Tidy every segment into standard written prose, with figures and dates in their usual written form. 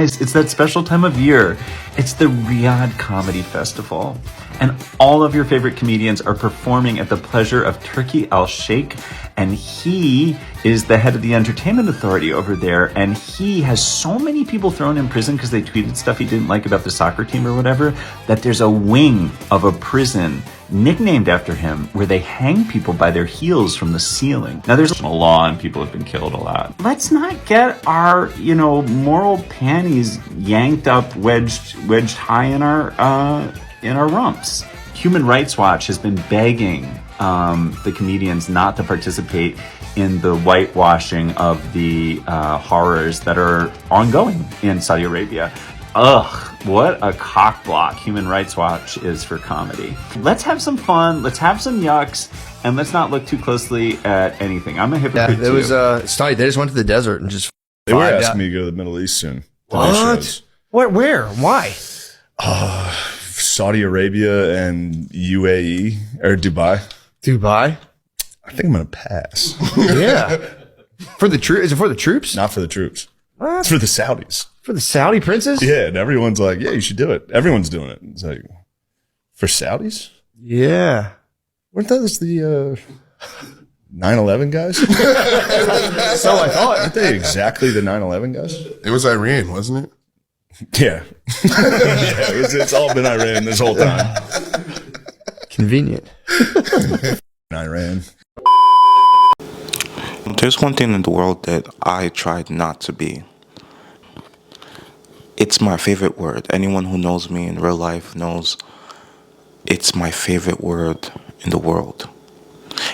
It's that special time of year. It's the Riyadh Comedy Festival. And all of your favorite comedians are performing at the pleasure of Turki Al Sheikh. And he is the head of the entertainment authority over there. And he has so many people thrown in prison because they tweeted stuff he didn't like about the soccer team or whatever, that there's a wing of a prison nicknamed after him where they hang people by their heels from the ceiling. Now there's a law and people have been killed a lot. Let's not get our, moral panties yanked up, wedged high in our rumps. Human Rights Watch has been begging the comedians not to participate in the whitewashing of the horrors that are ongoing in Saudi Arabia. Ugh, what a cockblock Human Rights Watch is for comedy. Let's have some fun, let's have some yucks, and let's not look too closely at anything. I'm a hypocrite too. It's tight. They just went to the desert and just... They were asking me to go to the Middle East soon. What? Where? Why? Saudi Arabia and UAE, or Dubai. Dubai? I think I'm going to pass. Yeah. For the troops? Is it for the troops? Not for the troops. What? It's for the Saudis. For the Saudi princes? Yeah, and everyone's like, yeah, you should do it. Everyone's doing it. It's like, for Saudis? Yeah. Weren't those the 9/11 guys? So I thought. Aren't they exactly the 9/11 guys? It was Iran, wasn't it? Yeah. It's all been Iran this whole time. Convenient. Iran. There's one thing in the world that I tried not to be. It's my favorite word. Anyone who knows me in real life knows it's my favorite word in the world.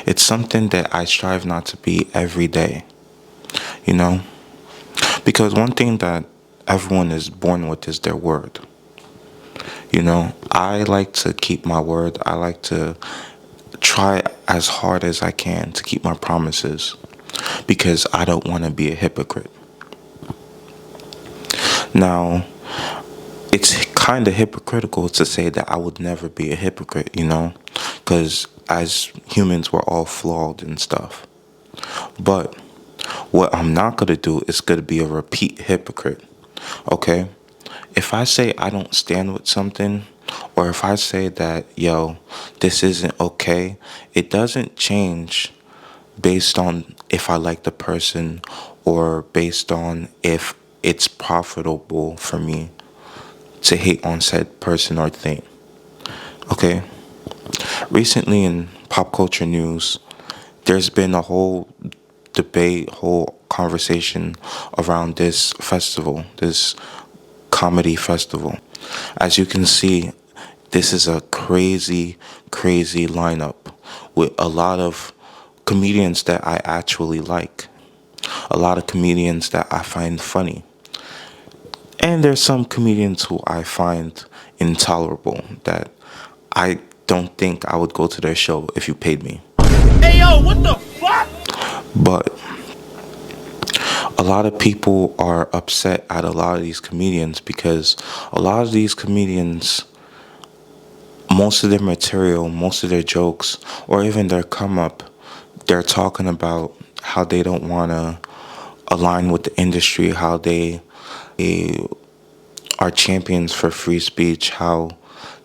It's something that I strive not to be every day, Because one thing that everyone is born with is their word. I like to keep my word. I like to try as hard as I can to keep my promises because I don't want to be a hypocrite. Now, it's kind of hypocritical to say that I would never be a hypocrite, because as humans, we're all flawed and stuff. But what I'm not going to do is going to be a repeat hypocrite, okay? If I say I don't stand with something, or if I say that, this isn't okay, it doesn't change based on if I like the person or based on if it's profitable for me to hate on said person or thing. Okay? Recently in pop culture news, there's been a whole debate, whole conversation around this festival, this comedy festival. As you can see, this is a crazy, crazy lineup with a lot of comedians that I actually like. A lot of comedians that I find funny. And there's some comedians who I find intolerable that I don't think I would go to their show if you paid me. Hey, yo, what the fuck? But a lot of people are upset at a lot of these comedians because a lot of these comedians, most of their material, most of their jokes, or even their come up, they're talking about how they don't want to align with the industry, how they are champions for free speech, how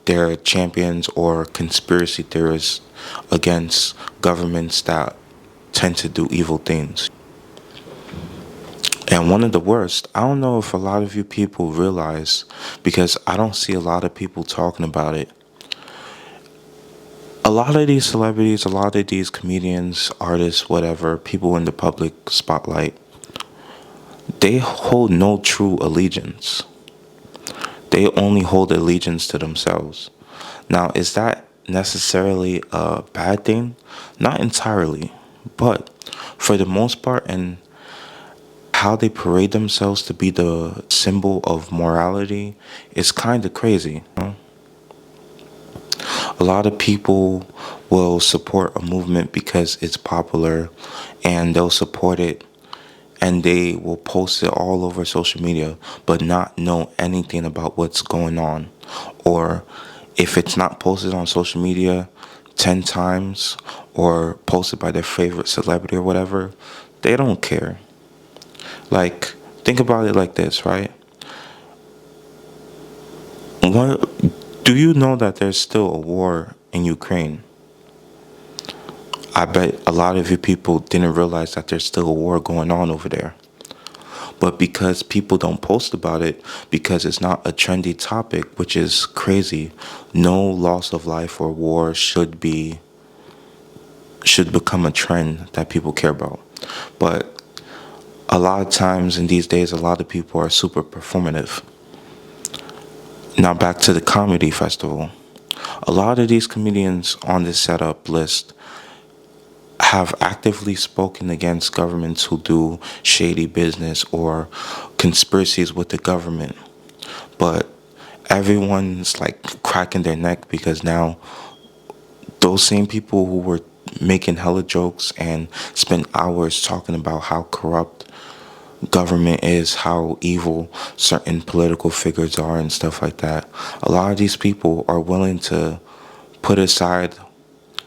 they're champions or conspiracy theorists against governments that tend to do evil things. And one of the worst, I don't know if a lot of you people realize, because I don't see a lot of people talking about it. A lot of these celebrities, a lot of these comedians, artists, whatever, people in the public spotlight, they hold no true allegiance. They only hold allegiance to themselves. Now, is that necessarily a bad thing? Not entirely, but for the most part, and how they parade themselves to be the symbol of morality is kind of crazy. A lot of people will support a movement because it's popular, and they'll support it and they will post it all over social media but not know anything about what's going on. Or if it's not posted on social media 10 times or posted by their favorite celebrity or whatever, they don't care. Like, think about it like this, right? What, do you know that there's still a war in Ukraine? I bet a lot of you people didn't realize that there's still a war going on over there. But because people don't post about it, because it's not a trendy topic, which is crazy, no loss of life or war should become a trend that people care about. But a lot of times in these days, a lot of people are super performative. Now back to the comedy festival. A lot of these comedians on this setup list have actively spoken against governments who do shady business or conspiracies with the government. But everyone's like cracking their neck because now those same people who were making hella jokes and spent hours talking about how corrupt government is, how evil certain political figures are and stuff like that, a lot of these people are willing to put aside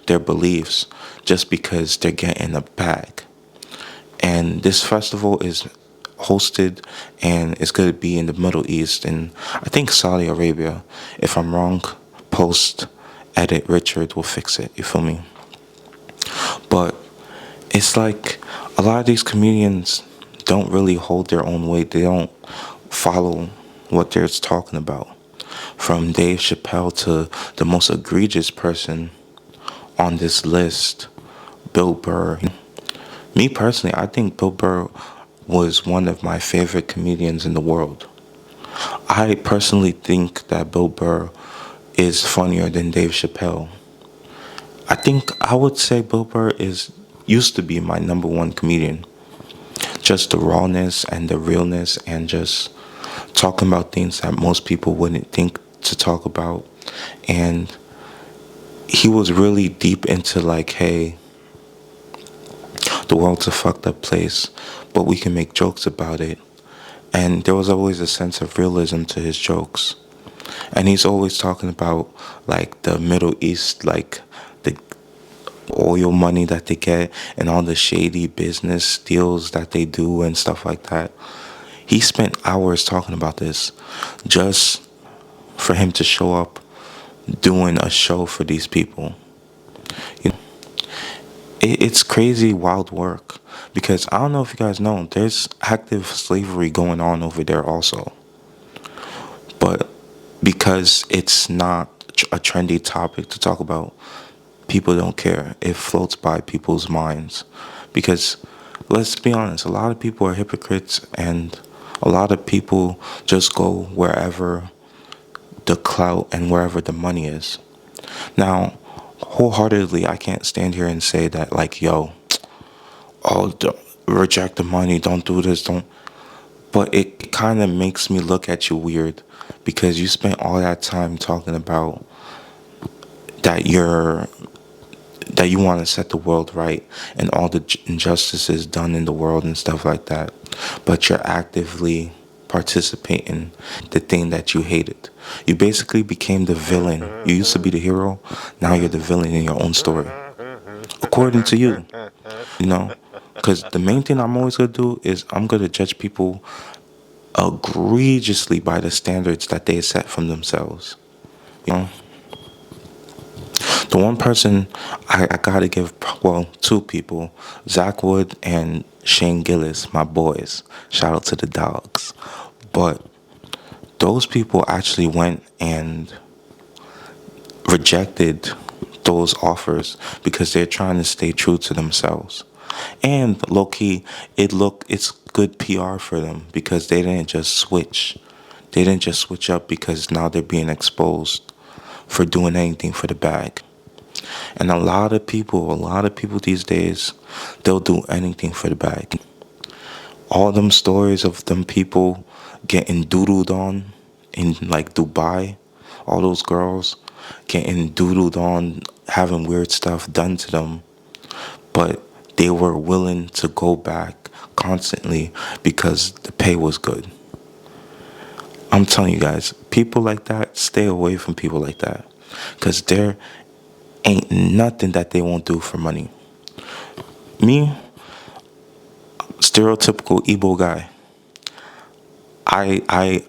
their beliefs just because they're getting a bag. And this festival is hosted and it's going to be in the Middle East and I think Saudi Arabia. If I'm wrong, post edit Richard will fix it, you feel me? But it's like a lot of these comedians don't really hold their own weight. They don't follow what they're talking about. From Dave Chappelle to the most egregious person on this list, Bill Burr. Me personally, I think Bill Burr was one of my favorite comedians in the world. I personally think that Bill Burr is funnier than Dave Chappelle. I would say Bill Burr used to be my number one comedian. Just the rawness and the realness and just talking about things that most people wouldn't think to talk about. And he was really deep into like, hey, the world's a fucked up place, but we can make jokes about it. And there was always a sense of realism to his jokes. And he's always talking about like the Middle East, like the oil money that they get and all the shady business deals that they do and stuff like that. He spent hours talking about this just for him to show up doing a show for these people. You know, it's crazy wild work because I don't know if you guys know, there's active slavery going on over there also. But because it's not a trendy topic to talk about, people don't care. It floats by people's minds. Because let's be honest, a lot of people are hypocrites and a lot of people just go wherever the clout and wherever the money is. Now, wholeheartedly, I can't stand here and say that like, yo, oh, reject the money, don't do this, don't. But it kind of makes me look at you weird because you spent all that time talking about that you want to set the world right and all the injustices done in the world and stuff like that. But you're actively participating the thing that you hated. You basically became the villain. You used to be the hero. Now you're the villain in your own story. According to you, you know, because the main thing I'm always going to do is I'm going to judge people egregiously by the standards that they set from themselves. You know, the one person I gotta give, well, two people, Zach Wood and Shane Gillis, my boys. Shout out to the dogs. But those people actually went and rejected those offers because they're trying to stay true to themselves. And low-key, it's good PR for them because they didn't just switch. They didn't just switch up because now they're being exposed for doing anything for the bag. And a lot of people these days, they'll do anything for the bag. All them stories of them people getting doodled on in like Dubai, all those girls getting doodled on, having weird stuff done to them, but they were willing to go back constantly because the pay was good. I'm telling you guys, people like that, stay away from people like that because there ain't nothing that they won't do for money. Me, stereotypical Igbo guy, I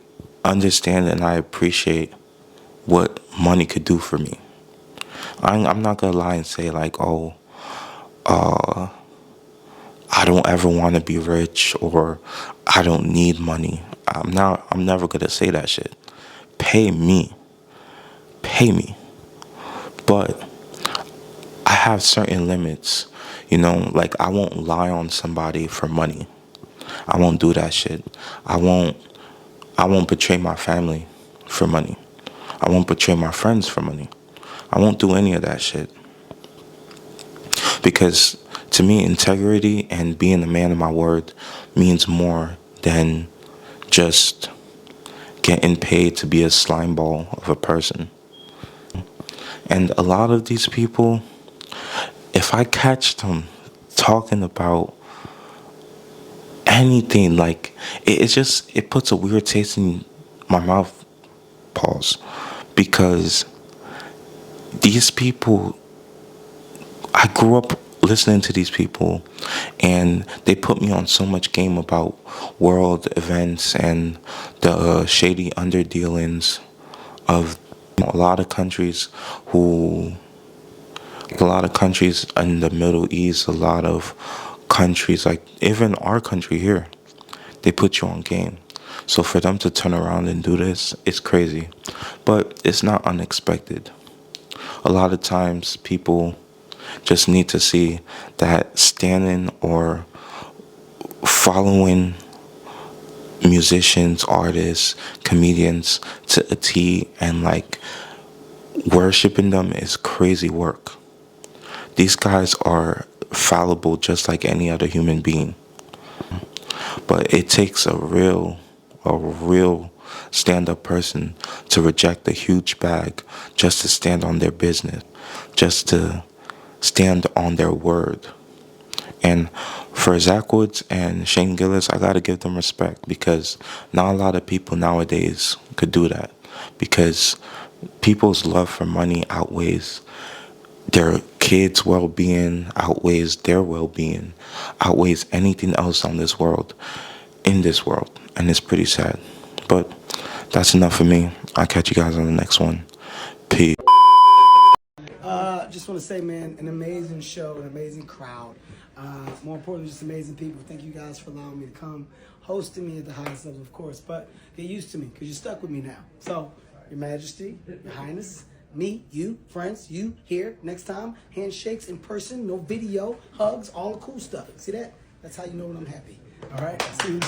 understand and I appreciate what money could do for me. I'm not gonna lie and say like, oh, I don't ever want to be rich or I don't need money. I'm never gonna say that shit. Pay me. Pay me. But I have certain limits, like I won't lie on somebody for money. I won't do that shit. I won't betray my family for money. I won't betray my friends for money. I won't do any of that shit. Because to me, integrity and being a man of my word means more than just getting paid to be a slime ball of a person. And a lot of these people, if I catch them talking about anything, like it puts a weird taste in my mouth. Pause. Because these people, I grew up listening to these people, and they put me on so much game about world events and the shady underdealings of a lot of countries in the Middle East, a lot of countries, like even our country here, they put you on game. So for them to turn around and do this, it's crazy. But it's not unexpected. A lot of times people just need to see that standing or following musicians, artists, comedians to a T and like worshiping them is crazy work. These guys are fallible just like any other human being. But it takes a real stand-up person to reject a huge bag just to stand on their business, just to stand on their word. And for Zach Woods and Shane Gillis, I gotta give them respect, because not a lot of people nowadays could do that, because people's love for money outweighs their kids' well-being, outweighs their well-being, outweighs anything else on this world, in this world. And it's pretty sad. But that's enough for me. I'll catch you guys on the next one. Peace. Just want to say, man, an amazing show, an amazing crowd. More importantly, just amazing people. Thank you guys for allowing me to come, hosting me at the highest level, of course. But get used to me, because you're stuck with me now. So, Your Majesty, Your Highness, me, you, friends, you, here, next time, handshakes in person, no video, hugs, all the cool stuff. See that? That's how you know when I'm happy. All right? See you.